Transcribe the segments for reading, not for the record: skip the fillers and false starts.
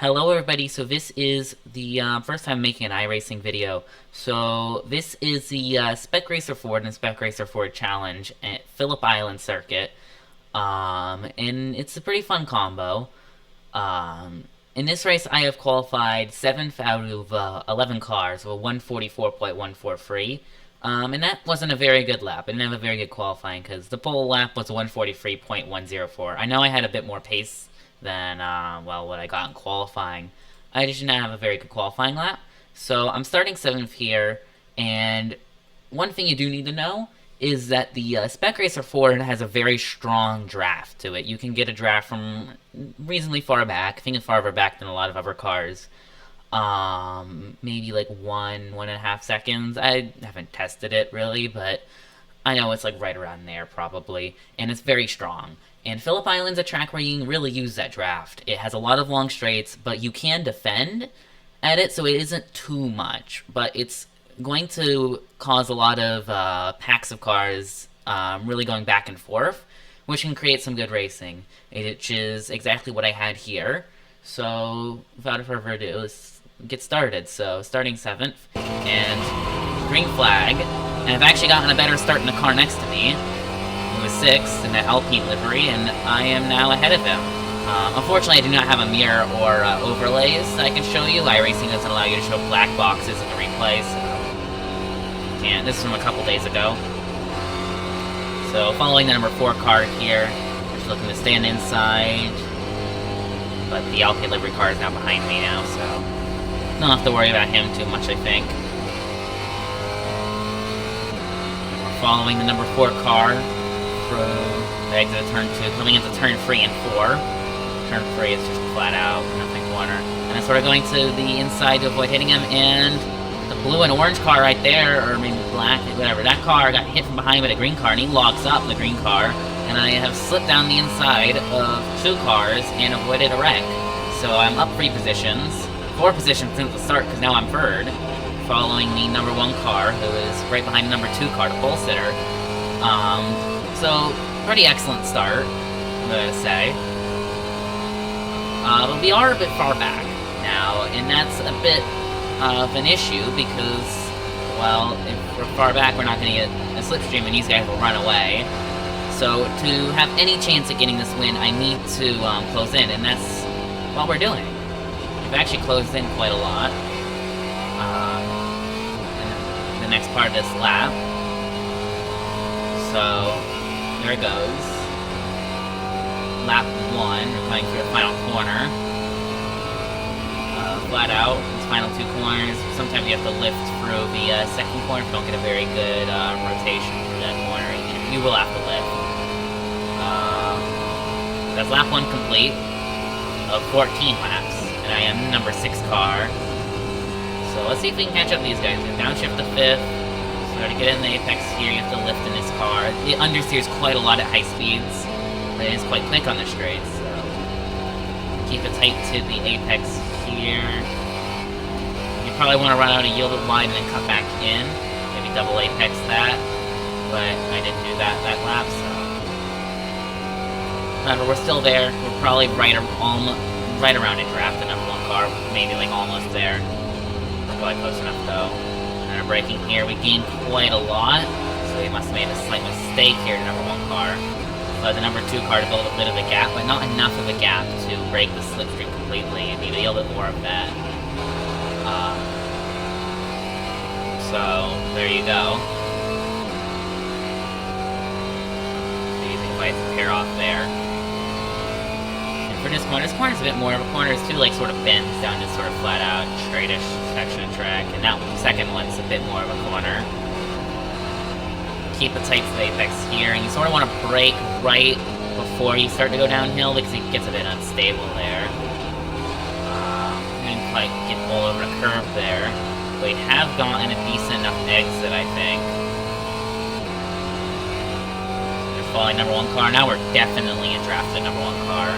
Hello everybody, so this is the first time making an iRacing video. So this is the Spec Racer Ford and Spec Racer Ford Challenge at Phillip Island Circuit. And it's a pretty fun combo. In this race I have qualified 7th out of 11 cars with 144.143. And that wasn't a very good lap. I didn't have a very good qualifying because the pole lap was 143.104. I know I had a bit more pace than, well, what I got in qualifying. I just did not have a very good qualifying lap. So I'm starting 7th here, and one thing you do need to know is that the Spec Racer Ford has a very strong draft to it. You can get a draft from reasonably far back. I think it's farther back than a lot of other cars. Maybe like 1.5 seconds. I haven't tested it really, but I know it's like right around there probably, and it's very strong. And Phillip Island's a track where you can really use that draft. It has a lot of long straights, but you can defend at it, so it isn't too much. But it's going to cause a lot of packs of cars really going back and forth, which can create some good racing, which is exactly what I had here. So, without further ado, let's get started. So, starting 7th, and green flag, and I've actually gotten a better start in the car next to me. He was 6th in the Alpine livery, and I am now ahead of him. Unfortunately, I do not have a mirror or overlays I can show you. iRacing doesn't allow you to show black boxes in the replay, so can't. This is from a couple days ago. So, following the number 4 car here, just looking to stand inside, but the Alpine livery car is now behind me now, so don't have to worry about him too much, I think. We're following the number 4 car through the exit of turn 2, coming into turn 3 and 4. Turn 3 is just flat out, nothing corner. And then sort of going to the inside to avoid hitting him, and the blue and orange car right there, or maybe black, whatever, that car got hit from behind by the green car, and he locks up the green car, and I have slipped down the inside of 2 cars and avoided a wreck. So I'm up 3 positions, 4 positions since the start, because now I'm 3rd, following the number 1 car, who is right behind the number 2 car, the pole sitter. So, pretty excellent start, I'm going to say. But we are a bit far back now, and that's a bit of an issue because, well, if we're far back, we're not going to get a slipstream, and these guys will run away. So, to have any chance at getting this win, I need to close in, and that's what we're doing. We've actually closed in quite a lot in the next part of this lap. So, there it goes. Lap 1, we're coming through the final corner. Flat out, these final 2 corners. Sometimes you have to lift through the second corner if you don't get a very good rotation through that corner. You will have to lift. That's lap 1 complete of 14 laps, and I am number 6 car. So let's see if we can catch up to these guys. We downshift to 5th. So to get in the apex here, you have to lift in this car. It understeers quite a lot at high speeds, but it is quite quick on the straights, so keep it tight to the apex here. You probably want to run out and yield it wide and then cut back in, maybe double apex that, but I didn't do that lap, so. However, we're still there. We're probably right around a draft the number 1 car, maybe like almost there. We're probably close enough though. Braking here, we gained quite a lot, so we must have made a slight mistake here to number 1 car. So the number 2 car to build a bit of a gap, but not enough of a gap to break the slipstream completely. You need a little bit more of that. So there you go. Easy fight to tear off there. And for this corner is a bit more of a corner. It's 2 like sort of bends down to sort of flat out, straightish section of track, and that second one's a bit more of a corner. Keep it tight to the apex here, and you sort of want to brake right before you start to go downhill because it gets a bit unstable there. Didn't quite get all over the curve there. We have gotten a decent enough exit, I think. They're following number 1 car. Now we're definitely in draft the number 1 car.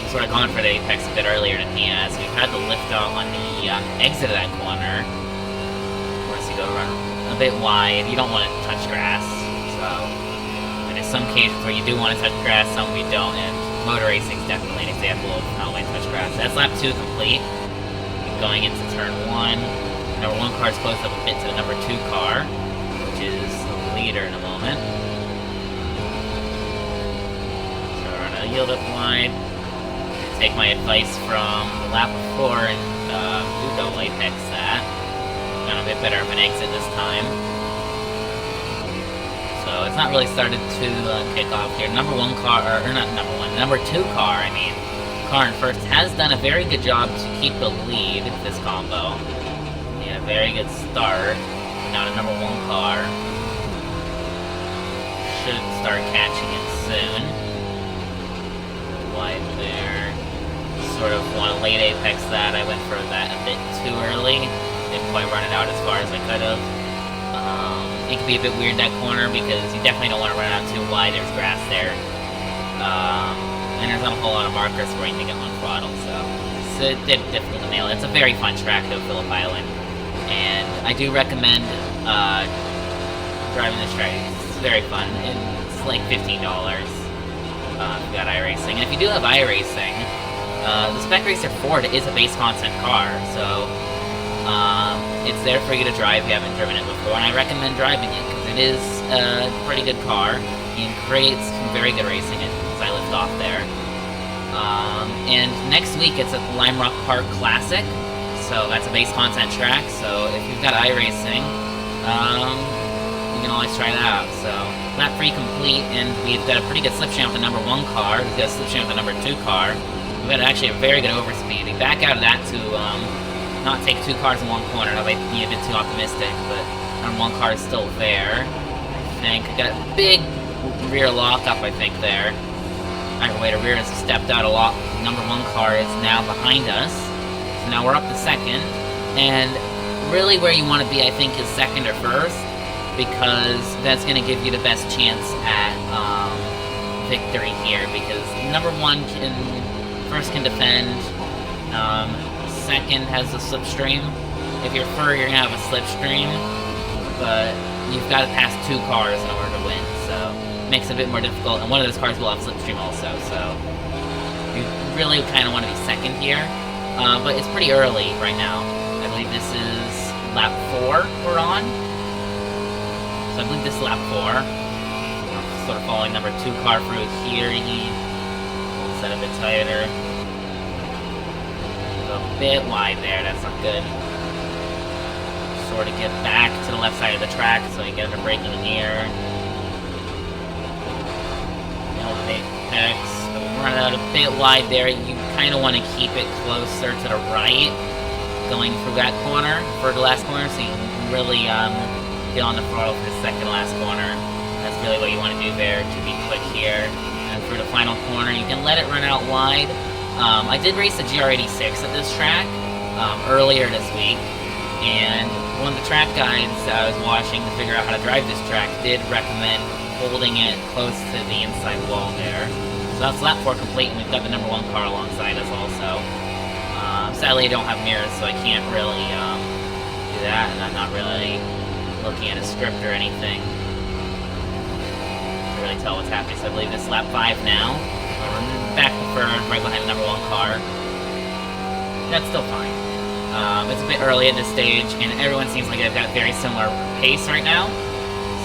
We've sort of gone for the apex a bit earlier than he has. We've had to lift out on the exit of that corner. Of course, you go run a bit wide. You don't want to touch grass, so. And there's some cases where you do want to touch grass, some we don't, and motor racing is definitely an example of not wanting to touch grass. So that's lap 2 complete. Going into turn 1. Number 1 car's close up a bit to the number 2 car, which is the leader in a moment. So we're gonna yield up wide. Take my advice from the lap before and do double apex that. Got a bit better of an exit this time. So it's not really started to kick off here. Number 1 car, or not number 1, number 2 car, I mean. Car in first has done a very good job to keep the lead this combo. Yeah, very good start. Now the number 1 car should start catching it soon. Wide there. Sort of want to late apex that. I went for that a bit too early. Didn't quite run it out as far as I could have. It can be a bit weird that corner because you definitely don't want to run out too wide. There's grass there. And there's not a whole lot of markers for anything on throttle, so it's difficult to nail. It's a very fun track, though, Phillip Island, and I do recommend driving this track. It's very fun. It's like $15 if you got iRacing. And if you do have iRacing, the Spec Racer Ford is a base content car, so it's there for you to drive if you haven't driven it before, and I recommend driving it because it is a pretty good car and creates some very good racing as I lift off there. And next week it's at the Lime Rock Park Classic, so that's a base content track, so if you've got iRacing, you can always try that out. So lap 3 complete, and we've got a pretty good slipstream with the number 1 car, we've got a slipstream with the number 2 car, we've got actually a very good overspeed. We back out of that to not take 2 cars in one corner. That might be a bit too optimistic, but number 1 car is still there, I think. Got a big rear lockup, I think, there. Either way, the rear has stepped out a lot. Number 1 car is now behind us. So now we're up to 2nd. And really where you want to be, I think, is 2nd or 1st, because that's going to give you the best chance at victory here, because number 1 first can defend, 2nd has a slipstream. If you're 3rd, you're going to have a slipstream, but you've got to pass 2 cars in order to win, so it makes it a bit more difficult, and one of those cars will have slipstream also, so you really kind of want to be 2nd here, but it's pretty early right now. I believe this is lap 4 we're on, so I believe this is lap 4. I'm sort of following number 2 car through here. He holds that a bit tighter. A bit wide there, that's not good. Sort of get back to the left side of the track so you get under braking here. Apex. Run out a bit wide there. You kind of want to keep it closer to the right going through that corner for the last corner, so you can really get on the throttle for the second last corner. That's really what you want to do there to be quick here. And for the final corner, you can let it run out wide. I did race a GR86 at this track earlier this week, and one of the track guides I was watching to figure out how to drive this track did recommend holding it close to the inside wall there. So that's lap 4 complete, and we've got the number 1 car alongside us also. Sadly, I don't have mirrors, so I can't really do that, and I'm not really looking at a script or anything to really tell what's happening. So I believe this is lap 5 now. We're back to 3rd, right behind the number 1 car. That's still fine. It's a bit early at this stage, and everyone seems like they've got very similar pace right now.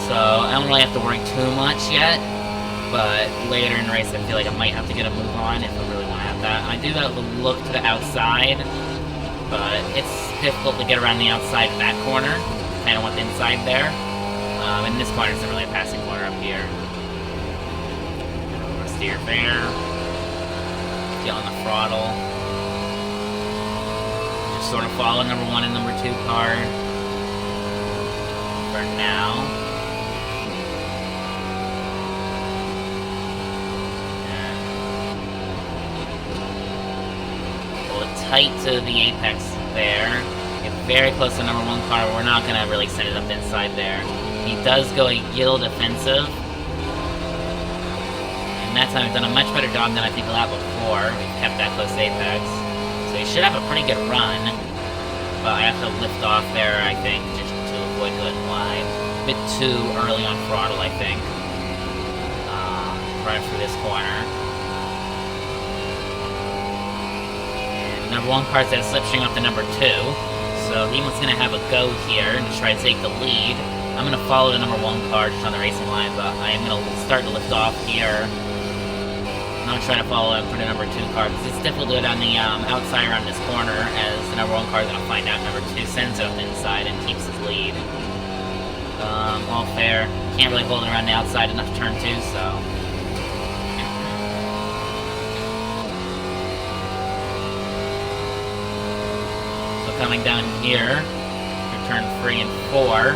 So I don't really have to worry too much yet. But later in the race, I feel like I might have to get a move on if I really want to have that. I do have a look to the outside, but it's difficult to get around the outside of that corner. Kind of want the inside there. And this corner isn't really a passing corner up here. Steer there. Get on the throttle. Just sort of follow number 1 and number 2 car for now. Tight to the apex there. Get very close to number 1 car, but we're not going to really send it up the inside there. He does go a little defensive. And that time we've done a much better job than I think a lap before. We've kept that close to apex. So he should have a pretty good run. But I have to lift off there, I think, just to avoid going wide. A bit too early on throttle, I think. Right through this corner. Number 1 car's at a slipstream up to number 2. So he was going to have a go here and just try to take the lead. I'm going to follow the number 1 car just on the racing line, but I am going to start to lift off here. I'm going to try to follow him for the number 2 car, because it's difficult to go down the outside around this corner, as the number 1 car is going to find out number 2 sends up inside and keeps his lead. All fair. Can't really hold it around the outside enough to turn 2, so... Coming down here for turn 3 and 4.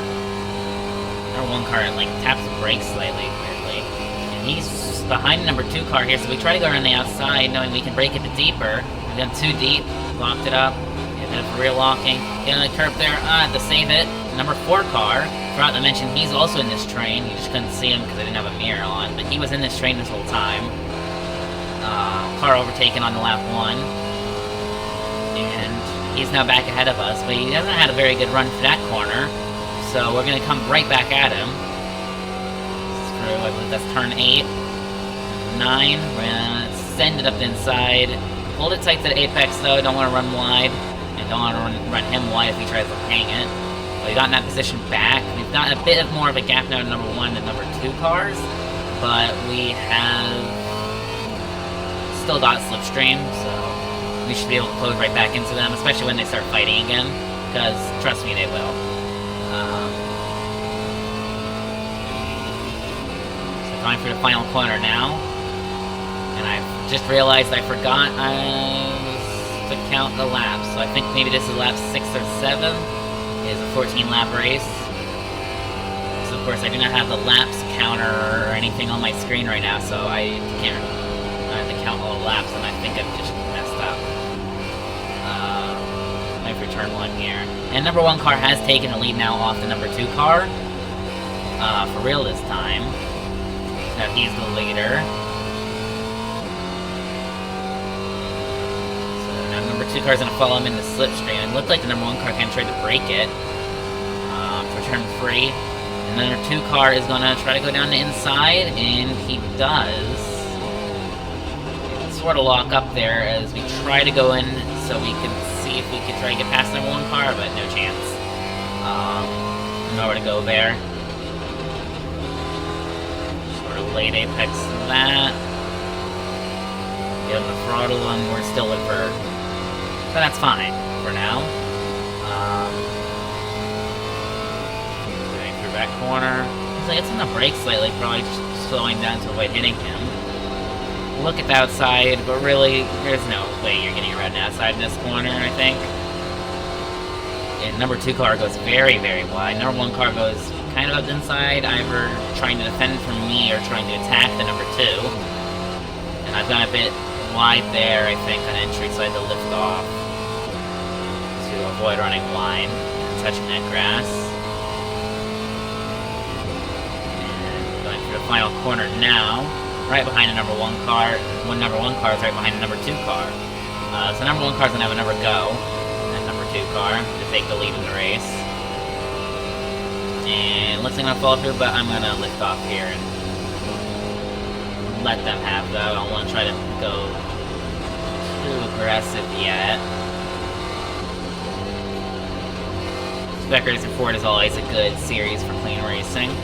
Number 1 car like taps the brakes slightly, weirdly. And he's behind the number 2 car here, so we try to go around the outside, knowing we can break it to deeper. We've gone too deep, locked it up, a bit of rear locking. Get on the curb there, to save it. Number 4 car, forgot to mention, he's also in this train. You just couldn't see him because I didn't have a mirror on, but he was in this train this whole time. Car overtaken on the lap 1. And he's now back ahead of us, but he hasn't had a very good run for that corner, so we're going to come right back at him. Through, I believe that's turn 8. 9, we're going to send it up the inside. Hold it tight to the apex though, don't want to run wide, and don't want to run him wide if he tries to hang it. But we got in that position back. We've got a bit more of a gap now to number 1 and number 2 cars, but we have still got slipstream, so we should be able to close right back into them, especially when they start fighting again, because, trust me, they will. So going for the final corner now, and I've just realized I forgot to count the laps, so I think maybe this is lap 6 or 7, is a 14-lap race. So, of course, I do not have the laps counter or anything on my screen right now, so I can't I have to count all the laps, and I think I've just messed up. For turn 1 here. And number 1 car has taken the lead now off the number 2 car. For real this time. So he's the leader. So now number 2 car is going to follow him in the slipstream. It looked like the number 1 car kind of tried to break it. For turn 3. And the number 2 car is going to try to go down the inside, and he does. Sort of lock up there as we try to go in so we can see if we can try to get past number 1 car, but no chance. Nowhere to go there. Sort of late apex that. Give him the throttle, and we're still inverted. But that's fine for now. Going through back corner. It's like it's on the brakes slightly, probably just slowing down to avoid hitting him. Look at the outside, but really, there's no way you're getting around the outside in this corner, I think. And number 2 car goes very, very wide. Number 1 car goes kind of up the inside, either trying to defend from me or trying to attack the number 2. And I've gone a bit wide there, I think, on entry, so I had to lift off to avoid running wide and touching that grass. And going through the final corner now. Right behind the number 1 car. Number 1 car is right behind the number 2 car. So number 1 car is going to have another go. And number 2 car to take the lead in the race. And looks like I'm going to fall through, but I'm going to lift off here and let them have that. I don't want to try to go too aggressive yet. Spec Racer Ford is always a good series for clean racing.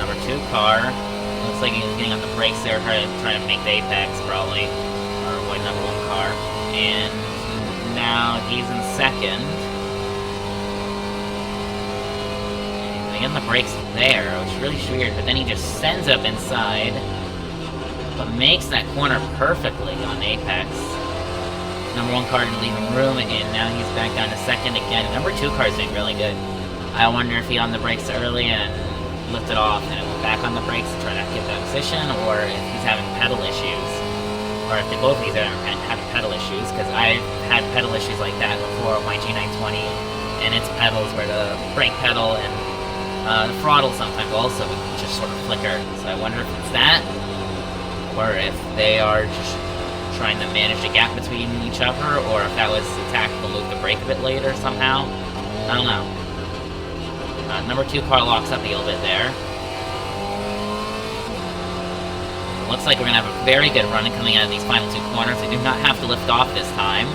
Number 2 car. Looks like he's getting on the brakes there, trying to make the apex, probably. Or avoid number 1 car. And now he's in second. And he's on the brakes there, which is really weird, but then he just sends up inside. But makes that corner perfectly on apex. Number 1 car leaving room, and now he's back down to second again. Number 2 car is doing really good. I wonder if he on the brakes early and lifted off and it went back on the brakes to try to get that position, or if he's having pedal issues, or if both of these are having pedal issues, because I've had pedal issues like that before with my G920, and its pedals where the brake pedal and the throttle sometimes also would just sort of flicker. So I wonder if it's that, or if they are just trying to manage the gap between each other, or if that was a tactical move to brake a bit later somehow. I don't know. Number 2 car locks up a little bit there. It looks like we're going to have a very good run coming out of these final 2 corners. We do not have to lift off this time.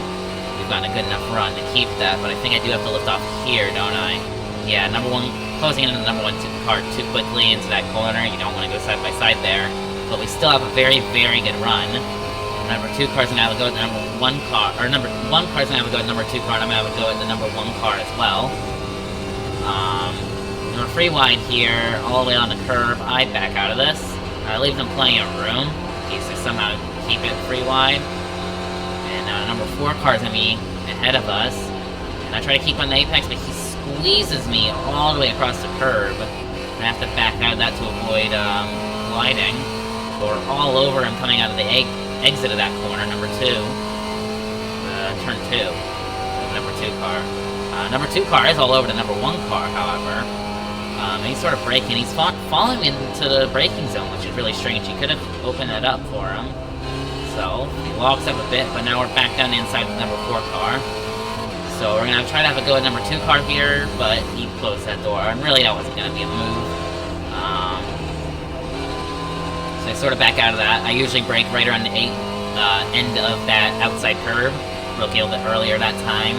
We've gotten a good enough run to keep that, but I think I do have to lift off here, don't I? Yeah, number one, closing into the number one car too quickly into that corner. You don't want to go side by side there. But we still have a very, very good run. Number two car's gonna have to go at the number one car, or number one car's gonna have to go at the number two car, and I'm gonna have to go at the number one car as well. We're free wide here, all the way on the curb. I back out of this. I leave them plenty of room in case they somehow keep it free wide. And number four car's gonna be ahead of us. And I try to keep on the apex, but he squeezes me all the way across the curb. And I have to back out of that to avoid gliding. But we're all over him coming out of the exit of that corner, number two. Turn two. Number two car. Number two car is all over the number one car, however. He's sort of braking. He's falling into the braking zone, which is really strange. He could have opened it up for him. So, he logs up a bit, but now we're back down the inside of the number four car. So we're going to try to have a go at number two car here, but he closed that door. And really, that wasn't going to be a move. So I sort of back out of that. I usually brake right around the end of that outside curb. Broke a little bit earlier that time.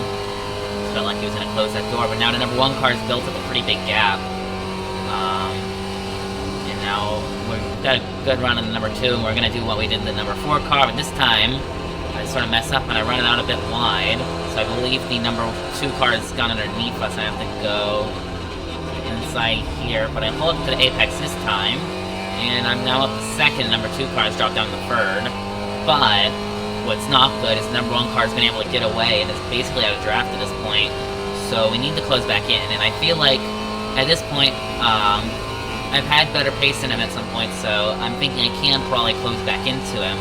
Felt like he was going to close that door, but now the number one car's built up a pretty big gap. And now we've got a good run on the number two, and we're going to do what we did in the number four car, but this time I sort of mess up and I run it out a bit wide. So I believe the number two car has gone underneath us, and I have to go inside here, but I hold up to the apex this time, and I'm now up to second. Number two car has dropped down to third, but what's not good is the number one car's been able to get away and is basically out of draft at this point. So we need to close back in, and I feel like at this point, I've had better pace than him at some point, so I'm thinking I can probably close back into him.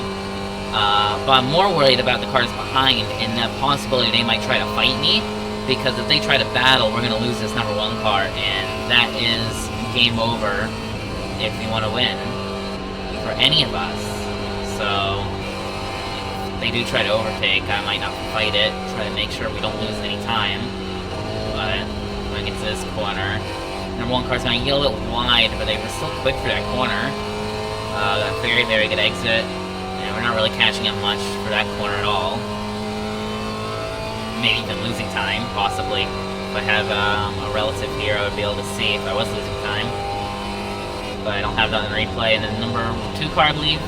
But I'm more worried about the cars behind and the possibility they might try to fight me, because if they try to battle, we're going to lose this number one car, and that is game over if we want to win for any of us. So if they do try to overtake, I might not fight it, try to make sure we don't lose any time. But when it gets to this corner, number one car's going a little bit wide, but they were still quick for that corner. Got a very, very good exit, and we're not really catching up much for that corner at all. Maybe even losing time, possibly. If I have a relative here, I would be able to see if I was losing time. But I don't have that in replay. And then number two car, I believe?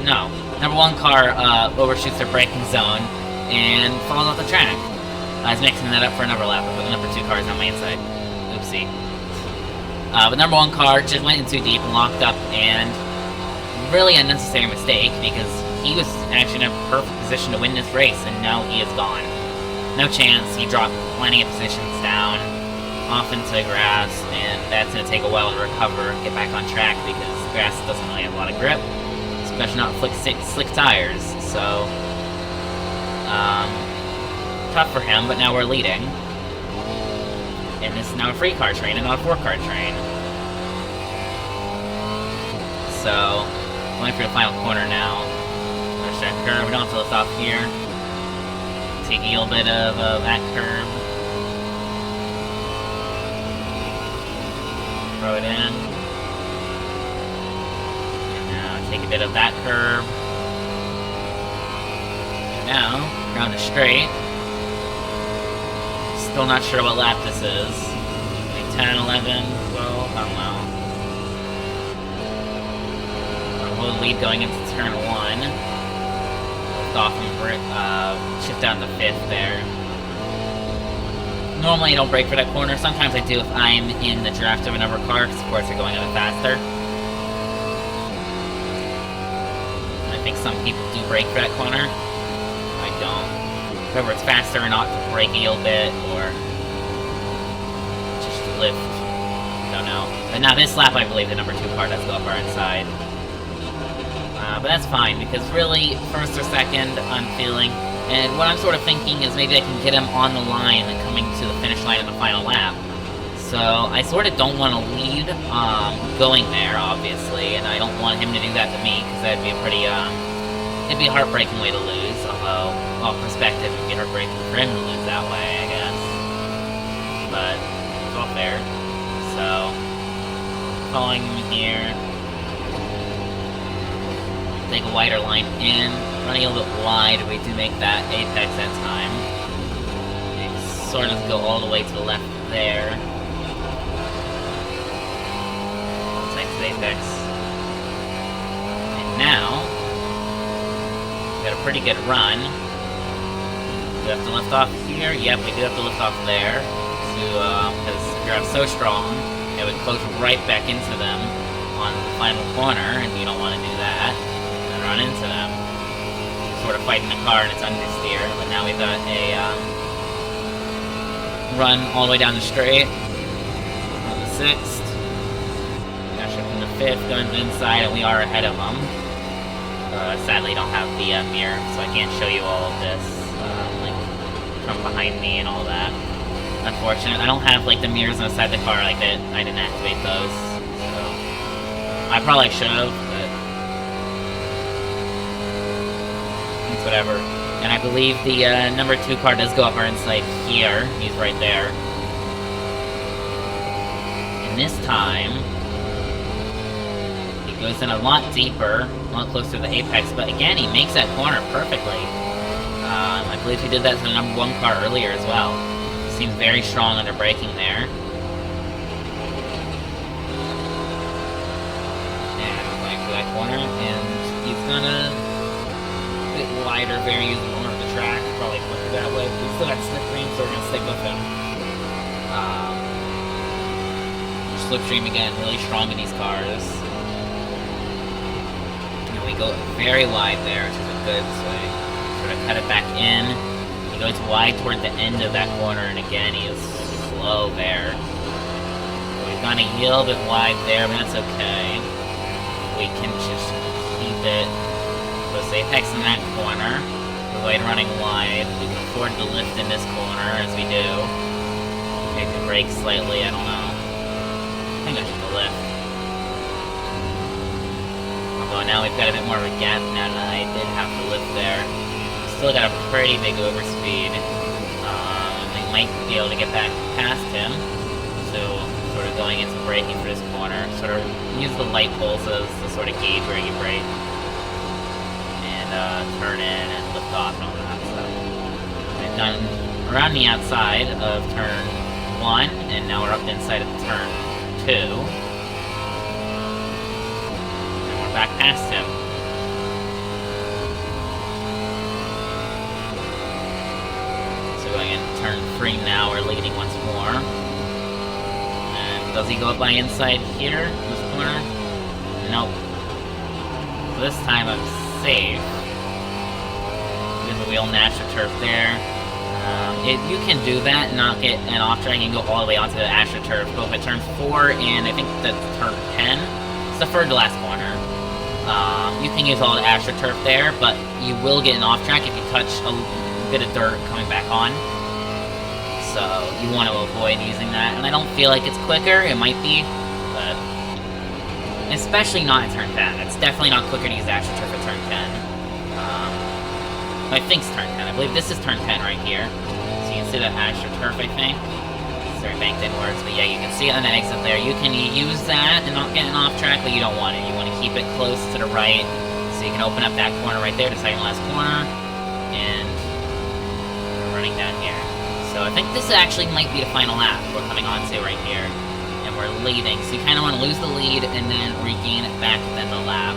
No. Number one car overshoots their braking zone and falls off the track. I was mixing that up for another lap, but the number two car is on my inside. Oopsie. But number one car just went in too deep and locked up, and really unnecessary mistake, because he was actually in a perfect position to win this race, and now he is gone. No chance. He dropped plenty of positions down, off into the grass, and that's going to take a while to recover and get back on track, because the grass doesn't really have a lot of grip, especially not slick tires. So, tough for him, but now we're leading. And this is now a free car train and not a four car train. So, going for the final corner now. There's that curve. We don't have to lift off here. Take a little bit of that curve. Throw it in. And now take a bit of that curve. And now, around the straight. Still not sure what lap this is. Like 10, 11, 12, I don't know. We'll lead going into turn 1. Lift off and shift down to 5th there. Normally I don't brake for that corner. Sometimes I do if I'm in the draft of another car, because of course they're going a bit faster. I think some people do brake for that corner. I don't. Whether it's faster or not to brake a little bit, or just to lift. Don't know. But now this lap, I believe the number 2 car does go up our inside. But that's fine, because really, first or second, I'm feeling. And what I'm sort of thinking is maybe I can get him on the line coming to the finish line in the final lap. So I sort of don't want to lead going there, obviously, and I don't want him to do that to me, because that'd be a pretty, it'd be a heartbreaking way to lose, although, well, perspective, it'd be heartbreaking for him to lose that way, I guess. But, it's all fair. So, following him here. Take a wider line in, running a little bit wide. We do make that apex that time. It sort of go all the way to the left there. Next apex. And now, we got a pretty good run. Do we have to lift off here? Yep, we do have to lift off there. Because you're so strong, it would close right back into them on the final corner, and you don't want to do that. And run into them. Sort of fighting the car and it's understeer, but now we've got a run all the way down the straight. On the 6th. Dash up in the 5th, going inside, and we are ahead of them. Sadly, don't have the mirror, so I can't show you all of this, like, from behind me and all that. Unfortunate. I don't have, like, the mirrors on the side of the car like that. I didn't activate those, so... I probably should have, but... it's whatever. And I believe the, number 2 car does go up our inside here. He's right there. And this time... he goes in a lot deeper, a lot closer to the apex, but again, he makes that corner perfectly. I believe he did that to the number 1 car earlier as well. Seems very strong under braking there. And going for that corner, and he's gonna a bit wider, very usable on the track, probably quicker that way. He's still got slipstream, so we're gonna stick with him. Slipstream again, really strong in these cars. And we go very wide there, which is a good swing. Sort of cut it back in. He goes wide toward the end of that corner, and again, he is slow there. So we've gone a little bit wide there, but that's okay. We can just keep it close to apex in that corner. Avoid running wide. We can afford to lift in this corner, as we do. Maybe brake slightly, I don't know. I think I should lift. Although now we've got a bit more of a gap now that I did have to lift there. Still got a pretty big overspeed. I might be able to get back past him. So, sort of going into braking for this corner. Sort of use the light pulses to sort of gauge where you brake. And turn in and lift off and all that stuff. We've done around the outside of turn 1, and now we're up inside of turn 2. And we're back past him. Going in turn 3 now, we're leading once more. And does he go up by inside here, in this corner? Nope. So this time I'm safe. There's a wheel and AstroTurf there. You can do that and not get an off-track and go all the way onto the AstroTurf. Both at turn 4 and I think that's turn 10. It's the third to last corner. You can use all the AstroTurf there, but you will get an off-track if you touch a bit of dirt coming back on, so you want to avoid using that. And I don't feel like it's quicker. It might be, but especially not at turn 10. It's definitely not quicker to use AstroTurf at turn 10. I think it's turn 10. I believe this is turn 10 right here. So you can see the AstroTurf, I think. Sorry, banked in words, but yeah, you can see it on that exit there. You can use that and not get an off track, but you don't want it. You want to keep it close to the right, so you can open up that corner right there, the second last corner, and running down here. So I think this actually might be the final lap we're coming on to right here. And we're leading, so you kind of want to lose the lead and then regain it back at the end of the lap.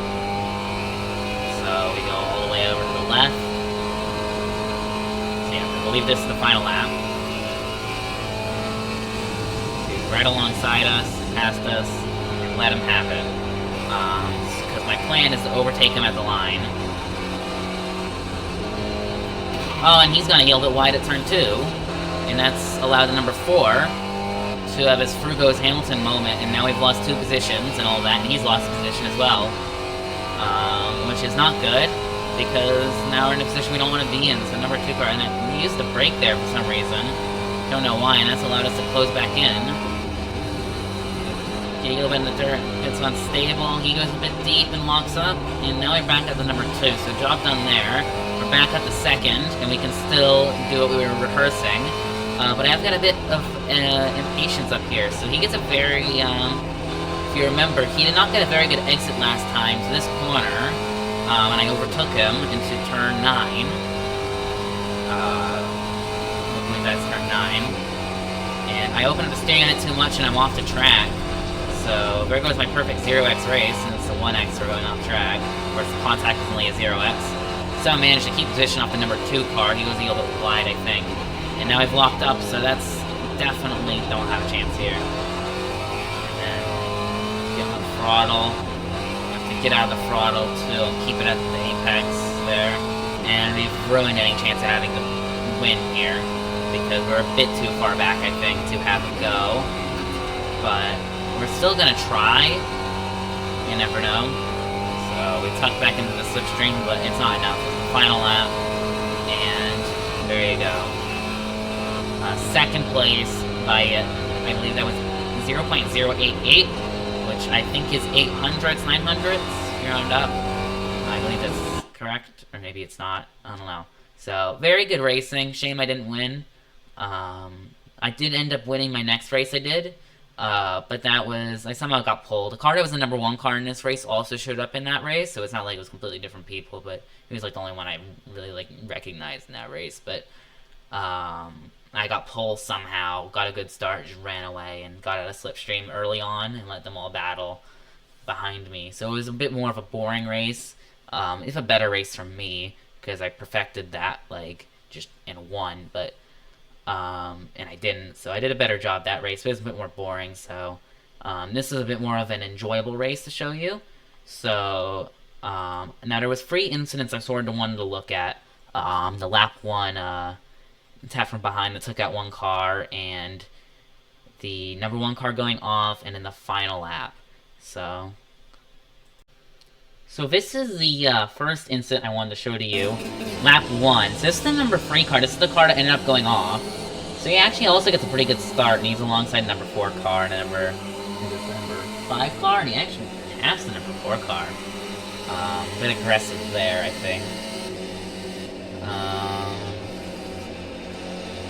So we go all the way over to the left. So yeah, I believe this is the final lap. So right alongside us, past us, and let him have it. Because my plan is to overtake him at the line. Oh, and he's gonna yield it wide at turn 2, and that's allowed the number 4 to have his Frugo's Hamilton moment, and now we've lost 2 positions and all that, and he's lost a position as well. Which is not good, because now we're in a position we don't want to be in, so number 2 car, and we used the brake there for some reason. Don't know why, and that's allowed us to close back in. Get a little bit in the dirt, it's unstable, he goes a bit deep and locks up, and now we're back at the number 2, so job done there. We're back at the 2nd, and we can still do what we were rehearsing. But I've got a bit of impatience up here, so he gets a very, if you remember, he did not get a very good exit last time to this corner. and I overtook him into turn 9. I believe that's turn 9. And I opened up the steering on it too much, and I'm off the track. So there goes my perfect 0x race, and it's a 1x for going off track. Of course, the contact is only a 0x. So I managed to keep position off the number 2 car. He was a little bit wide, I think. And now I've locked up, so that's definitely don't have a chance here. And then get on the throttle. Have to get out of the throttle to keep it at the apex there. And we've ruined any chance of having the win here, because we're a bit too far back, I think, to have him go. But we're still gonna try. You never know. So we tuck back into the slipstream, but it's not enough. It's the final lap, and there you go. Second place by, I believe that was 0.088, which I think is 800s, 900s, round up. I believe that's correct, or maybe it's not. I don't know. So, very good racing. Shame I didn't win. I did end up winning my next race I did. But that was, I somehow got pulled. The car that was the number 1 car in this race also showed up in that race, so it's not like it was completely different people, but he was like the only one I really like recognized in that race. But I got pulled somehow, got a good start, just ran away and got out of slipstream early on and let them all battle behind me. So it was a bit more of a boring race. It's a better race for me because I perfected that like just in one, but and I didn't, so I did a better job that race, but it was a bit more boring. So this is a bit more of an enjoyable race to show you. So now there was 3 incidents I sort of wanted to look at. The lap 1 attack from behind that took out 1 car, and the number 1 car going off, and in the final lap. So this is the first incident I wanted to show to you. Lap 1. So this is the number 3 car. This is the car that ended up going off. So he actually also gets a pretty good start, and he's alongside number 4 car and number 5 car, and he actually passed the number 4 car. A bit aggressive there, I think.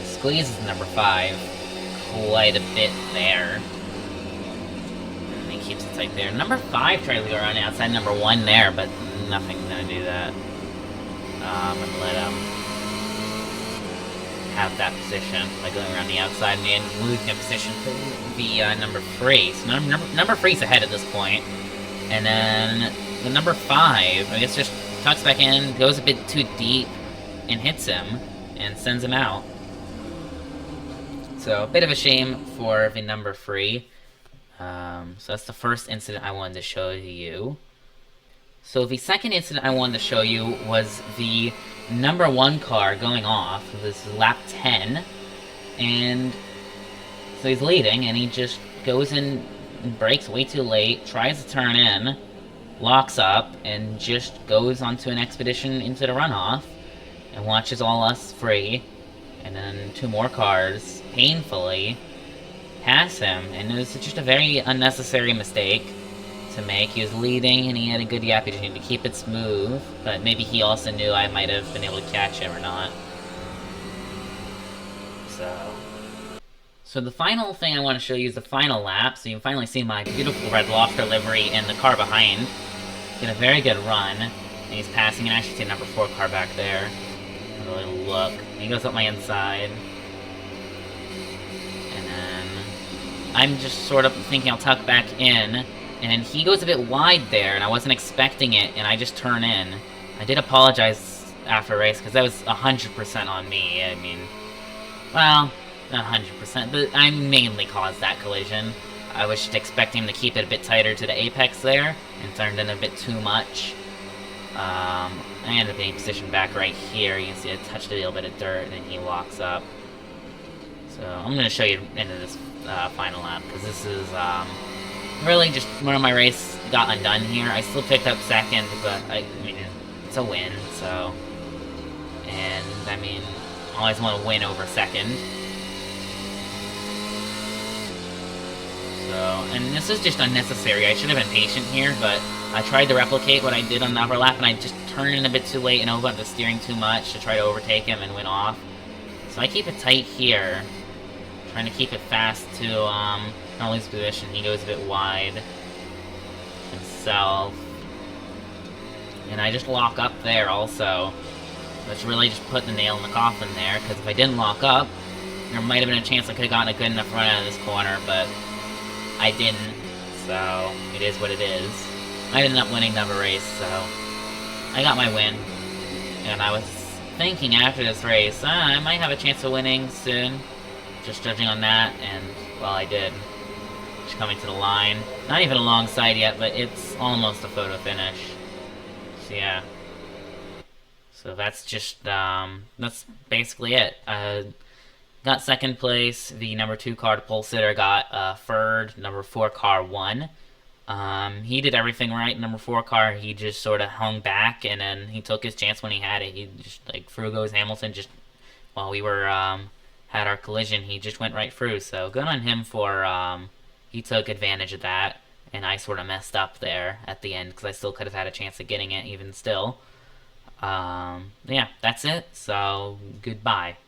Squeezes number 5 quite a bit there. Keeps it tight there. Number 5 tries to go around outside number 1 there, but nothing's gonna do that. I'm gonna let him have that position by going around the outside and losing a position to the number 3. So number 3's ahead at this point. And then the number 5, I guess, just tucks back in, goes a bit too deep, and hits him, and sends him out. So a bit of a shame for the number 3. So that's the first incident I wanted to show you. So the second incident I wanted to show you was the number 1 car going off. This is lap 10. And so he's leading, and he just goes in and brakes way too late, tries to turn in, locks up, and just goes onto an expedition into the runoff, and watches all us 3, and then 2 more cars, painfully, pass him, and it was just a very unnecessary mistake to make. He was leading, and he had a good opportunity to keep it smooth, but maybe he also knew I might have been able to catch him or not. So the final thing I want to show you is the final lap, so you can finally see my beautiful red lobster livery and the car behind. Get a very good run, and he's passing, and I actually see a number 4 car back there. Have a little look. He goes up my inside. I'm just sort of thinking I'll tuck back in, and he goes a bit wide there, and I wasn't expecting it, and I just turn in. I did apologize after race, because that was 100% on me. I mean, well, not 100%, but I mainly caused that collision. I was just expecting him to keep it a bit tighter to the apex there, and turned in a bit too much. I ended up being positioned back right here. You can see I touched a little bit of dirt, and then he walks up. So I'm going to show you into this final lap, because this is really just where my race got undone here. I still picked up second, but I mean, it's a win, so, and I mean, I always want to win over second. So, and this is just unnecessary. I should have been patient here, but I tried to replicate what I did on the upper lap, and I just turned in a bit too late and opened up the steering too much to try to overtake him and went off. So I keep it tight here, trying to keep it fast to not lose position. He goes a bit wide himself, and I just lock up there also. Which really just put the nail in the coffin there, because if I didn't lock up, there might have been a chance I could have gotten a good enough run out of this corner, but I didn't, so it is what it is. I ended up winning the race, so I got my win. And I was thinking after this race, I might have a chance of winning soon, just judging on that, and, well, I did. Just coming to the line. Not even alongside yet, but it's almost a photo finish. So, yeah. So that's just, that's basically it. Got second place. The number 2 car, the pole sitter, got third. Number 4 car won. He did everything right. Number 4 car, he just sort of hung back, and then he took his chance when he had it. He just, like, through goes Hamilton, just while we were, had our collision, he just went right through. So good on him for, he took advantage of that, and I sort of messed up there at the end, because I still could have had a chance of getting it even still. Yeah, that's it. So, goodbye.